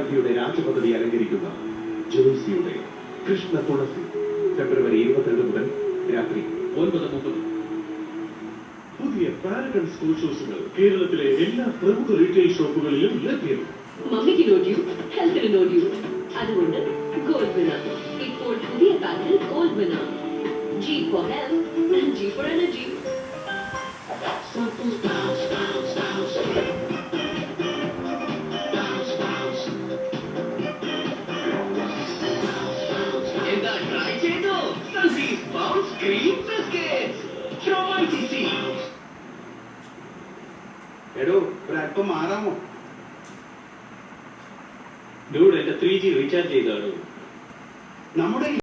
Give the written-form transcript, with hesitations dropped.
ഭാരതിയുടെ രാജപദവി അലങ്കരിക്കുന്ന ജോയ്സിയുടെ കൃഷ്ണ തുളസി ഫെബ്രുവരി 22 മുതൽ രാത്രി 9:30. പുതിയ പാരഗൺ സ്കൂൾ ഷൂസുകൾ കേരളത്തിലെ എല്ലാ പ്രമുഖ റീറ്റെയിൽ ഷോപ്പുകളിലും ലഭ്യം. മമ്മിക്ക് നോട്യൂ, ഹെൽത്തിന് നോട്യൂ. അതുകൊണ്ട് ഗോൾഡ് വിന്നർ. ഇപ്പോൾ പുതിയ പാക്കിൽ gold winner. G for health and G for energy. എന്താ ട്രൈ ചെയ്തോ? Sunfeast Bounce cream biscuits from ITC. എടോ ഒരല്പം മാറാമോ? ഡൂഡ്, എന്റെ 3G റീചാർജ് ചെയ്താണ്. നമ്മുടെ